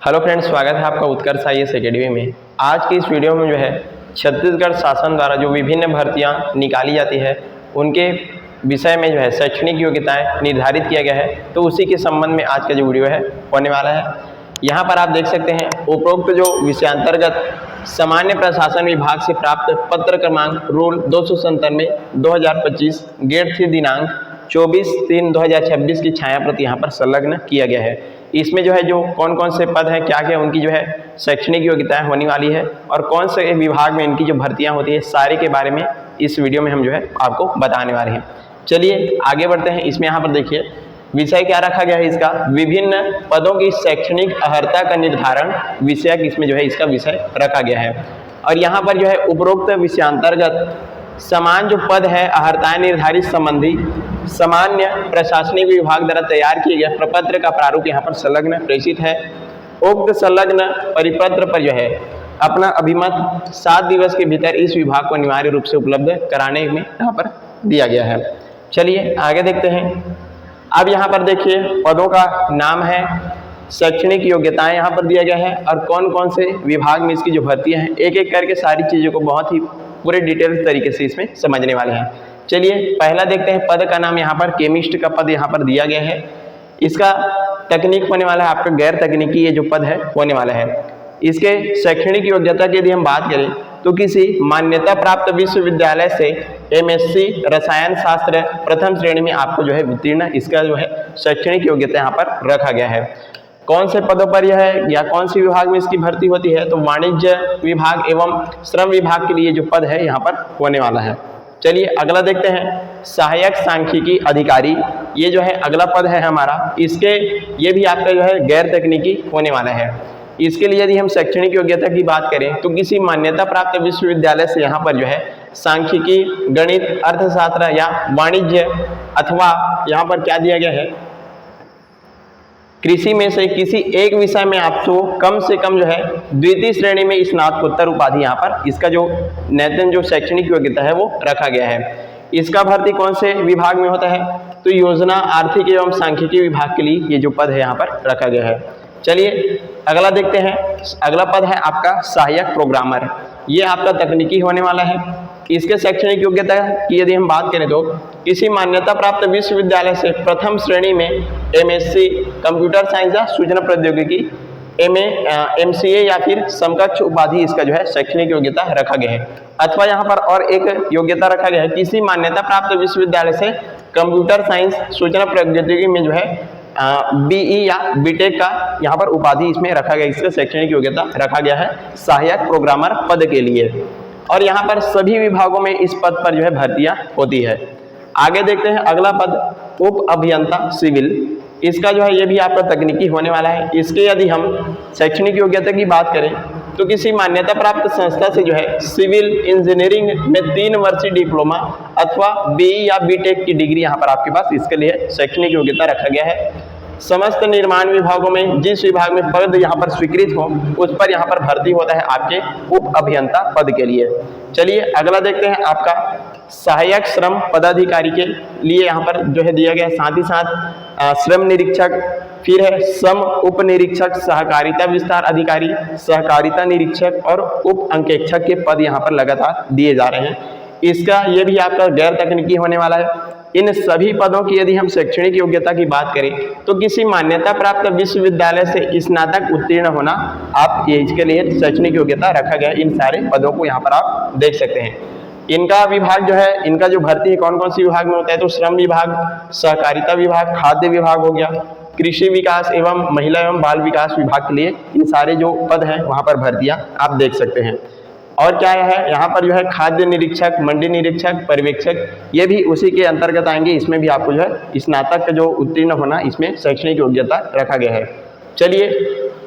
Hello friends, स्वागत है आपका उत्कर्ष IAS एकेडमी में। आज की इस वीडियो में जो है छत्तीसगढ़ शासन द्वारा जो विभिन्न भर्तियां निकाली जाती है उनके विषय में जो है शैक्षणिक योग्यताएं निर्धारित किया गया है, तो उसी के संबंध में आज का जो वीडियो है होने वाला है। यहाँ पर आप देख सकते हैं उपरोक्त जो विषयांतर्गत सामान्य प्रशासन विभाग से प्राप्त पत्र क्रमांक रूल 297/2025 गेट 3 दिनांक 24/3/2026 की छाया प्रति यहाँ पर संलग्न किया गया है। इसमें जो है जो कौन कौन से पद हैं, क्या क्या उनकी जो है शैक्षणिक योग्यताएं होने वाली है और कौन से विभाग में इनकी जो भर्तियां होती है, सारे के बारे में इस वीडियो में हम जो है आपको बताने वाले हैं। चलिए आगे बढ़ते हैं। इसमें यहाँ पर देखिए विषय क्या रखा गया है, इसका विभिन्न पदों की शैक्षणिक अर्हता का निर्धारण विषय, इसमें जो है इसका विषय रखा गया है। और यहाँ पर जो है उपरोक्त विषयांतर्गत समान जो पद है अर्हताएं निर्धारित संबंधी सामान्य प्रशासनिक विभाग द्वारा तैयार किए गए प्रपत्र का प्रारूप यहाँ पर संलग्न प्रेषित है। उक्त संलग्न परिपत्र पर जो है अपना अभिमत 7 दिवस के भीतर इस विभाग को अनिवार्य रूप से उपलब्ध कराने में यहाँ पर दिया गया है। चलिए आगे देखते हैं। अब यहाँ पर देखिए पदों का नाम है, शैक्षणिक योग्यताएं यहाँ पर दिया गया है और कौन कौन से विभाग में इसकी जो भर्तियां हैं, एक एक करके सारी चीज़ों को बहुत ही पूरे डिटेल्स तरीके से इसमें समझने वाले हैं। चलिए पहला देखते हैं। पद का नाम यहाँ पर केमिस्ट का पद यहाँ पर दिया गया है। इसका तकनीक होने वाला है आपका गैर तकनीकी, ये जो पद है होने वाला है। इसके शैक्षणिक योग्यता की यदि हम बात करें तो किसी मान्यता प्राप्त विश्वविद्यालय से MSc रसायन शास्त्र प्रथम श्रेणी में आपको जो है उत्तीर्ण, इसका जो है शैक्षणिक योग्यता यहाँ पर रखा गया है। कौन से पदों पर यह है या कौन सी विभाग में इसकी भर्ती होती है, तो वाणिज्य विभाग एवं श्रम विभाग के लिए जो पद है यहाँ पर होने वाला है। चलिए अगला देखते हैं। सहायक सांख्यिकी अधिकारी, ये जो है अगला पद है हमारा। इसके ये भी आपका जो है गैर तकनीकी होने वाला है। इसके लिए यदि हम शैक्षणिक योग्यता की बात करें तो किसी मान्यता प्राप्त विश्वविद्यालय से यहाँ पर जो है सांख्यिकी, गणित, अर्थशास्त्र या वाणिज्य अथवा यहाँ पर क्या दिया गया है, कृषि में से किसी एक विषय में आपको कम से कम जो है द्वितीय श्रेणी में स्नातकोत्तर उपाधि यहाँ पर इसका जो नैतिक जो शैक्षणिक योग्यता है वो रखा गया है। इसका भर्ती कौन से विभाग में होता है, तो योजना, आर्थिक एवं सांख्यिकी विभाग के लिए ये जो पद है यहाँ पर रखा गया है। चलिए अगला देखते हैं। अगला पद है आपका सहायक प्रोग्रामर, ये आपका तकनीकी होने वाला है। इसके शैक्षणिक योग्यता की यदि हम बात करें तो किसी मान्यता प्राप्त विश्वविद्यालय से प्रथम श्रेणी में MSc कंप्यूटर साइंस या सूचना प्रौद्योगिकी, MA, MCA या फिर समकक्ष उपाधि इसका जो है शैक्षणिक योग्यता रखा गया है। अथवा यहाँ पर और एक योग्यता रखा गया है, किसी मान्यता प्राप्त विश्वविद्यालय से कंप्यूटर साइंस सूचना प्रौद्योगिकी में जो है BE या BTech का यहाँ पर उपाधि इसमें रखा गया, इसका शैक्षणिक योग्यता रखा गया है सहायक प्रोग्रामर पद के लिए। और यहाँ पर सभी विभागों में इस पद पर जो है भर्तियां होती है। आगे देखते हैं। अगला पद उप अभियंता सिविल, इसका जो है ये भी आपका तकनीकी होने वाला है। इसके यदि हम शैक्षणिक योग्यता की बात करें तो किसी मान्यता प्राप्त संस्था से जो है सिविल इंजीनियरिंग में 3 वर्षीय डिप्लोमा अथवा BE या BTech की डिग्री यहाँ पर आपके पास इसके लिए शैक्षणिक योग्यता रखा गया है। समस्त निर्माण विभागों में जिस विभाग में पद यहाँ पर स्वीकृत हो उस पर यहाँ पर भर्ती होता है आपके उप अभियंता पद के लिए। चलिए अगला देखते हैं। आपका सहायक श्रम पदाधिकारी के लिए यहाँ पर जो है दिया गया है, साथ ही साथ श्रम निरीक्षक, फिर है श्रम उप निरीक्षक, सहकारिता विस्तार अधिकारी, सहकारिता निरीक्षक और उप अंकेक्षक के पद यहाँ पर लगातार दिए जा रहे हैं। इसका ये भी आपका गैर तकनीकी होने वाला है। इन सभी पदों की यदि हम शैक्षणिक योग्यता की बात करें तो किसी मान्यता प्राप्त विश्वविद्यालय से स्नातक उत्तीर्ण होना आप इसके लिए शैक्षणिक योग्यता रखा गया है। इन सारे पदों को यहाँ पर आप देख सकते हैं। इनका विभाग जो है, इनका जो भर्ती है कौन कौन सी विभाग में होता है, तो श्रम विभाग, सहकारिता विभाग, खाद्य विभाग हो गया, कृषि विकास एवं महिला एवं बाल विकास विभाग के लिए इन सारे जो पद हैं वहाँ पर भर्तियाँ आप देख सकते हैं। और क्या है यहाँ पर जो है खाद्य निरीक्षक, मंडी निरीक्षक, पर्यवेक्षक, ये भी उसी के अंतर्गत आएंगे। इसमें भी आपको जो है स्नातक जो उत्तीर्ण होना इसमें शैक्षणिक योग्यता रखा गया है। चलिए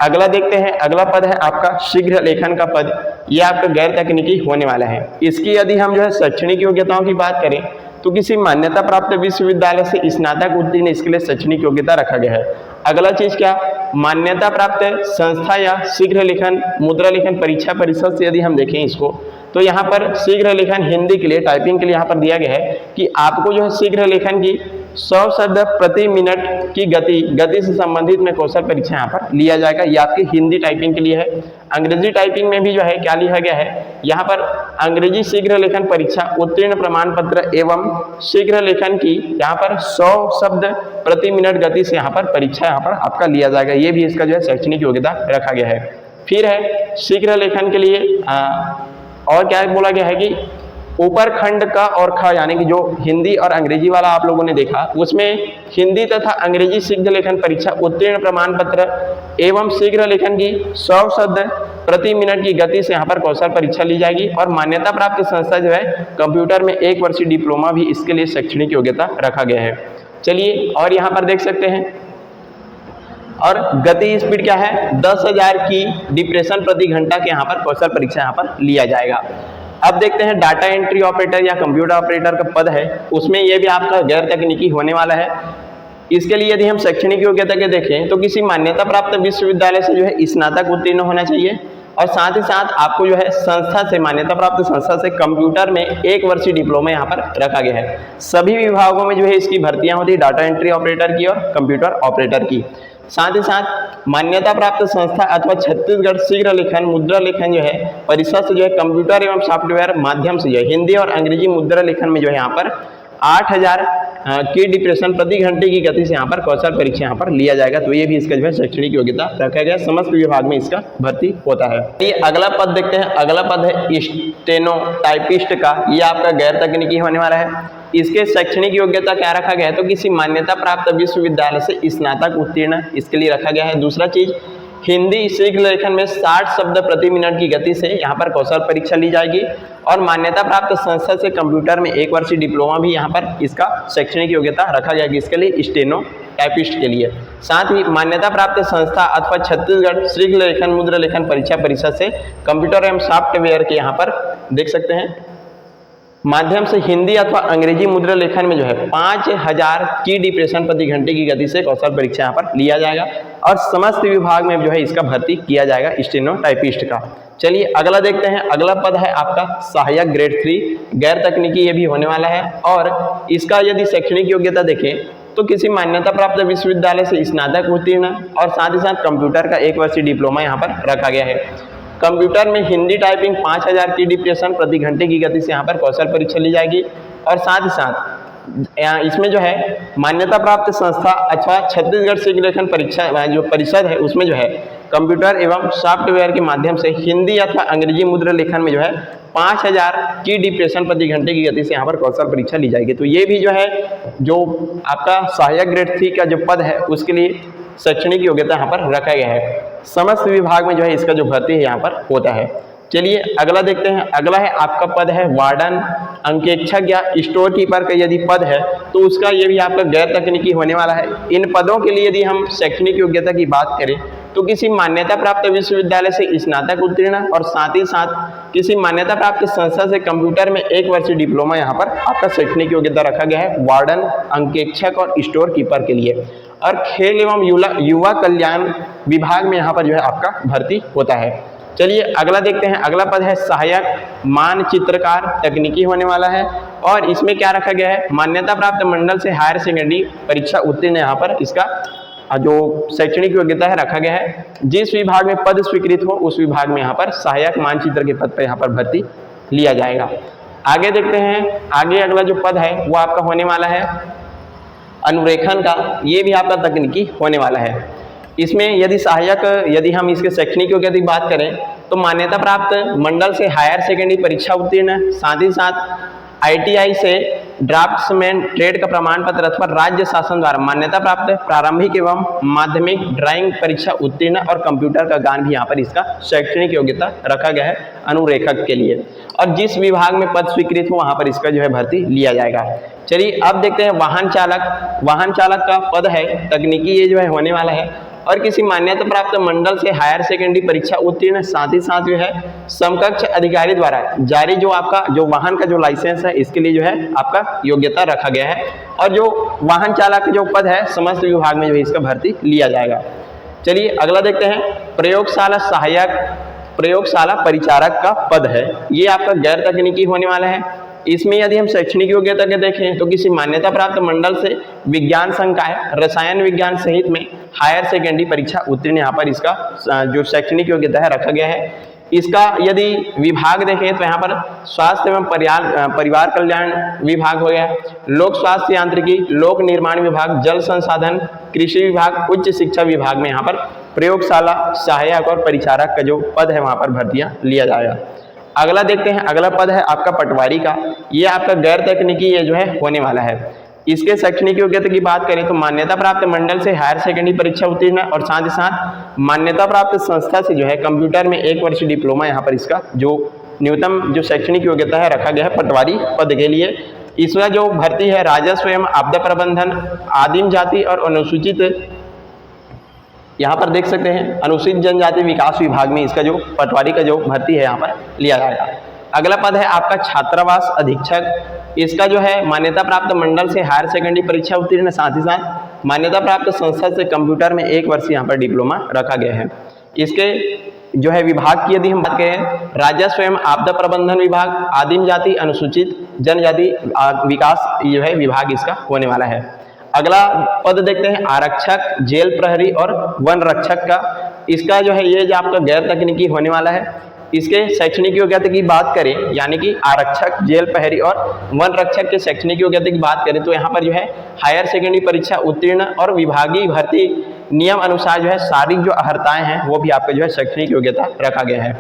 अगला देखते हैं। अगला पद है आपका शीघ्र लेखन का पद, ये आपका गैर तकनीकी होने वाला है। इसकी यदि हम जो है शैक्षणिक योग्यताओं की बात करें तो किसी मान्यता प्राप्त विश्वविद्यालय से स्नातक उत्तीर्ण इसके लिए शैक्षणिक योग्यता रखा गया है। अगला चीज क्या, मान्यता प्राप्त संस्था या शीघ्र लेखन मुद्रा लेखन परीक्षा परिषद से यदि हम देखें इसको तो यहाँ पर शीघ्र लेखन हिंदी के लिए, टाइपिंग के लिए यहाँ पर दिया गया है कि आपको जो है शीघ्र लेखन की 100 शब्द प्रति मिनट की गति से संबंधित में कौशल परीक्षा यहाँ पर लिया जाएगा। ये आपकी हिंदी टाइपिंग के लिए है। अंग्रेजी टाइपिंग में भी जो है क्या लिखा गया है, यहाँ पर अंग्रेजी शीघ्र लेखन परीक्षा उत्तीर्ण प्रमाण पत्र एवं शीघ्र लेखन की यहाँ पर 100 शब्द प्रति मिनट गति से यहाँ पर परीक्षा यहाँ पर आपका लिया जाएगा। ये भी इसका जो है शैक्षणिक योग्यता रखा गया है। फिर है शीघ्र लेखन के लिए और क्या बोला गया है कि ऊपर खंड का और ख यानी कि जो हिंदी और अंग्रेजी वाला आप लोगों ने देखा, उसमें हिंदी तथा अंग्रेजी शीघ्र लेखन परीक्षा उत्तीर्ण प्रमाण पत्र एवं शीघ्र लेखन की 100 शब्द प्रति मिनट की गति से यहाँ पर कौशल परीक्षा ली जाएगी। और मान्यता प्राप्त संस्था जो है कंप्यूटर में 1 वर्षीय डिप्लोमा भी इसके लिए शैक्षणिक योग्यता रखा गया है। चलिए और यहाँ पर देख सकते हैं, और गति स्पीड क्या है, 10,000 की डिप्रेशन प्रति घंटा के यहाँ पर कौशल परीक्षा यहाँ पर लिया जाएगा। अब देखते हैं डाटा एंट्री ऑपरेटर या कंप्यूटर ऑपरेटर का पद है, उसमें यह भी आपका गैर तकनीकी होने वाला है। इसके लिए यदि हम शैक्षणिक योग्यता के देखें तो किसी मान्यता प्राप्त विश्वविद्यालय से जो है स्नातक उत्तीर्ण होना चाहिए, और साथ ही साथ आपको जो है संस्था से, मान्यता प्राप्त संस्था से कंप्यूटर में 1 वर्षीय डिप्लोमा यहाँ पर रखा गया है। सभी विभागों में जो है इसकी भर्तियां होती है, डाटा एंट्री ऑपरेटर की और कंप्यूटर ऑपरेटर की। साथ ही साथ मान्यता प्राप्त संस्था अथवा छत्तीसगढ़ शीघ्र लेखन मुद्रा लेखन जो है परिषद से जो है कंप्यूटर एवं सॉफ्टवेयर माध्यम से जो है हिंदी और अंग्रेजी मुद्रा लेखन में जो है यहाँ पर 8,000 की डिप्रेशन प्रति घंटे की गति से यहाँ पर कौशल परीक्षा यहाँ पर लिया जाएगा। तो ये भी इसका जो है शैक्षणिक योग्यता रखा गया, समस्त विभाग में इसका भर्ती होता है। ये अगला पद देखते हैं, अगला पद है स्टेनो टाइपिस्ट का। ये आपका गैर तकनीकी होने वाला है। इसके शैक्षणिक योग्यता क्या रखा गया है, तो किसी मान्यता प्राप्त विश्वविद्यालय से स्नातक उत्तीर्ण इसके लिए रखा गया है। दूसरा चीज, हिंदी शीघ्र लेखन में 60 शब्द प्रति मिनट की गति से यहाँ पर कौशल परीक्षा ली जाएगी, और मान्यता प्राप्त संस्था से कंप्यूटर में 1 वर्षीय डिप्लोमा भी यहाँ पर इसका शैक्षणिक योग्यता रखा जाएगी इसके लिए, स्टेनो टाइपिस्ट के लिए। साथ ही मान्यता प्राप्त संस्था अथवा छत्तीसगढ़ शीघ्र लेखन मुद्रा लेखन परीक्षा परिषद से कंप्यूटर एवं सॉफ्टवेयर के यहाँ पर देख सकते हैं माध्यम से हिंदी अथवा अंग्रेजी मुद्रा लेखन में जो है 5,000 की डिप्रेशन प्रति घंटे की गति से कौशल परीक्षा यहाँ पर लिया जाएगा, और समस्त विभाग में जो है इसका भर्ती किया जाएगा स्टेनो टाइपिस्ट का। चलिए अगला देखते हैं, अगला पद है आपका सहायक ग्रेड 3, गैर तकनीकी ये भी होने वाला है। और इसका यदि शैक्षणिक योग्यता देखें तो किसी मान्यता प्राप्त विश्वविद्यालय से स्नातक उत्तीर्ण, और साथ ही साथ कंप्यूटर का 1 वर्षीय डिप्लोमा यहाँ पर रखा गया है। कंप्यूटर में हिंदी टाइपिंग 5,000 की डिप्रेशन प्रति घंटे की गति से यहाँ पर कौशल परीक्षा ली जाएगी, और साथ ही साथ इसमें जो है मान्यता प्राप्त संस्था अथवा छत्तीसगढ़ शीघ्र लेखन परीक्षा जो परिषद है उसमें जो है कंप्यूटर एवं सॉफ्टवेयर के माध्यम से हिंदी अथवा अंग्रेजी मुद्रा लेखन में जो है 5,000 की डिप्रेशन प्रति घंटे की गति से यहाँ पर कौशल परीक्षा ली जाएगी। तो ये भी जो है जो आपका सहायक ग्रेड 3 का जो पद है उसके लिए शैक्षणिक योग्यता यहाँ पर रखा गया है। समस्त विभाग में जो है इसका जो भर्ती है यहाँ पर होता है। चलिए अगला देखते हैं, अगला है आपका पद है वार्डन, अंकेक्षक या स्टोर कीपर का यदि पद है तो उसका ये भी आपका गैर तकनीकी होने वाला है। इन पदों के लिए यदि हम शैक्षणिक योग्यता की बात करें तो किसी मान्यता प्राप्त विश्वविद्यालय से स्नातक उत्तीर्ण, और साथ ही साथ किसी मान्यता प्राप्त संस्था से कंप्यूटर में 1 वर्षीय डिप्लोमा यहाँ पर आपका शैक्षणिक योग्यता रखा गया है वार्डन, अंकेक्षक और स्टोर कीपर के लिए। और खेल एवं युवा कल्याण विभाग में यहाँ पर जो है आपका भर्ती होता है। चलिए अगला देखते हैं, अगला पद है सहायक मानचित्रकार, तकनीकी होने वाला है। और इसमें क्या रखा गया है, मान्यता प्राप्त मंडल से हायर सेकेंडरी परीक्षा उत्तीर्ण यहाँ पर इसका जो शैक्षणिक योग्यता है रखा गया है। जिस विभाग में पद स्वीकृत हो उस विभाग में यहाँ पर सहायक मानचित्र के पद पर यहाँ पर भर्ती लिया जाएगा। आगे देखते हैं, आगे अगला जो पद है वो आपका होने वाला है अनुरेखन का। ये भी आपका तकनीकी होने वाला है। इसमें यदि हम इसके शैक्षणिक योग्यता की बात करें तो मान्यता प्राप्त मंडल से हायर सेकेंडरी परीक्षा उत्तीर्ण, साथ ही साथ ITI से ड्राफ्ट्समैन ट्रेड का प्रमाण पत्र अथवा राज्य शासन द्वारा मान्यता प्राप्त प्रारंभिक एवं माध्यमिक ड्राइंग परीक्षा उत्तीर्ण, और कंप्यूटर का ज्ञान भी यहाँ पर इसका शैक्षणिक योग्यता रखा गया है अनुरेखक के लिए। और जिस विभाग में पद स्वीकृत हो वहाँ पर इसका जो है भर्ती लिया जाएगा। चलिए अब देखते हैं वाहन चालक। वाहन चालक का पद है तकनीकी, ये जो है होने वाला है। और किसी मान्यता प्राप्त मंडल से हायर सेकेंडरी परीक्षा उत्तीर्ण, साथ ही साथ जो है समकक्ष अधिकारी द्वारा जारी जो आपका जो वाहन का जो लाइसेंस है इसके लिए जो है आपका योग्यता रखा गया है। और जो वाहन चालक जो पद है समस्त विभाग में जो है इसका भर्ती लिया जाएगा। चलिए अगला देखते हैं प्रयोगशाला सहायक, प्रयोगशाला परिचारक का पद है। ये आपका गैर तकनीकी होने वाला है। इसमें यदि हम शैक्षणिक योग्यता के देखें तो किसी मान्यता प्राप्त मंडल से विज्ञान संकाय रसायन विज्ञान सहित में हायर सेकेंडरी परीक्षा उत्तीर्ण यहाँ पर इसका जो शैक्षणिक योग्यता है रखा गया है। इसका यदि विभाग देखें तो यहाँ पर स्वास्थ्य एवं परिवार कल्याण विभाग हो गया, लोक स्वास्थ्य यांत्रिकी, लोक निर्माण विभाग, जल संसाधन, कृषि विभाग, उच्च शिक्षा विभाग में यहाँ पर प्रयोगशाला सहायक और परिचारक का जो पद है वहाँ पर भर्तियां लिया जाएगा। अगला देखते हैं, अगला पद है आपका पटवारी का। ये आपका गैर तकनीकी ये जो है होने वाला है। इसके शैक्षणिक योग्यता की बात करें तो मान्यता प्राप्त मंडल से हायर सेकेंडरी परीक्षा उत्तीर्ण है और साथ ही साथ मान्यता प्राप्त संस्था से जो है कंप्यूटर में 1 वर्ष डिप्लोमा यहाँ पर इसका जो न्यूनतम जो शैक्षणिक योग्यता है रखा गया है पटवारी पद के लिए। इसका जो भर्ती है राजस्व एवं आपदा प्रबंधन, आदिम जाति और अनुसूचित, यहाँ पर देख सकते हैं अनुसूचित जनजाति विकास विभाग में इसका जो पटवारी का जो भर्ती है यहाँ पर लिया जाएगा। अगला पद है आपका छात्रावास अधीक्षक। इसका जो है मान्यता प्राप्त मंडल से हायर सेकेंडरी परीक्षा उत्तीर्ण, साथ ही साथ मान्यता प्राप्त संस्था से कंप्यूटर में 1 वर्ष यहाँ पर डिप्लोमा रखा गया है। इसके जो है विभाग की यदि हम बात करें राजस्व एवं आपदा प्रबंधन विभाग, आदिम जाति अनुसूचित जनजाति विकास जो है विभाग इसका होने वाला है। अगला पद देखते हैं आरक्षक, जेल प्रहरी और वन रक्षक का। इसका जो है ये जो आपका गैर तकनीकी होने वाला है। इसके शैक्षणिक योग्यता की बात करें यानी कि आरक्षक, जेल प्रहरी और वन रक्षक के शैक्षणिक योग्यता की बात करें तो यहाँ पर जो है हायर सेकेंडरी परीक्षा उत्तीर्ण और विभागीय भर्ती नियम अनुसार जो है शारीरिक जो अर्हताएं हैं वो भी आपका जो है शैक्षणिक योग्यता रखा गया है।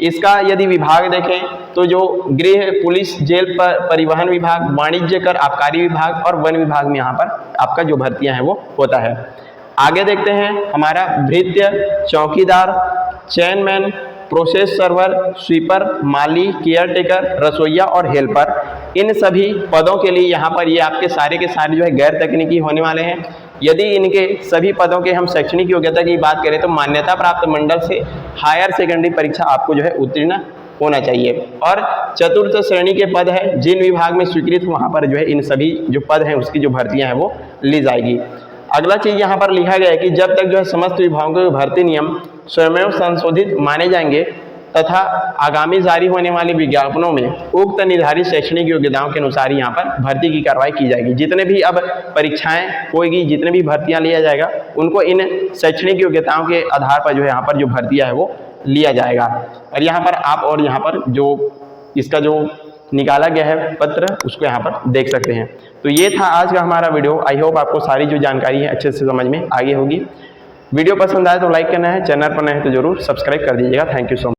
इसका यदि विभाग देखें तो जो गृह, पुलिस, जेल, परिवहन विभाग, वाणिज्य कर, आबकारी विभाग और वन विभाग में यहाँ पर आपका जो भर्तियां हैं वो होता है। आगे देखते हैं हमारा भृत्य, चौकीदार, चेनमैन, प्रोसेस सर्वर, स्वीपर, माली, केयर टेकर, रसोइया और हेल्पर, इन सभी पदों के लिए यहाँ पर ये आपके सारे के सारे जो है गैर तकनीकी होने वाले हैं। यदि इनके सभी पदों के हम शैक्षणिक योग्यता की बात करें तो मान्यता प्राप्त मंडल से हायर सेकेंडरी परीक्षा आपको जो है उत्तीर्ण होना चाहिए। और चतुर्थ श्रेणी के पद है जिन विभाग में स्वीकृत वहाँ पर जो है इन सभी जो पद हैं उसकी जो भर्तियाँ हैं वो ली जाएगी। अगला चीज़ यहाँ पर लिखा गया है कि जब तक जो है समस्त विभागों के भर्ती नियम स्वयं संशोधित माने जाएंगे तथा आगामी जारी होने वाले विज्ञापनों में उक्त निर्धारित शैक्षणिक योग्यताओं के अनुसार यहाँ पर भर्ती की कार्रवाई की जाएगी। जितने भी अब परीक्षाएं होगी, जितने भी भर्तियां लिया जाएगा उनको इन शैक्षणिक योग्यताओं के आधार पर जो है यहाँ पर जो भर्तियां है वो लिया जाएगा। और यहाँ पर आप और यहाँ पर जो इसका जो निकाला गया है पत्र उसको यहाँ पर देख सकते हैं। तो ये था आज का हमारा वीडियो। आई होप आपको सारी जो जानकारी है अच्छे से समझ में आगे होगी। वीडियो पसंद आए तो लाइक करना है, चैनल पर नए हैं तो जरूर सब्सक्राइब कर दीजिएगा। Thank you so much.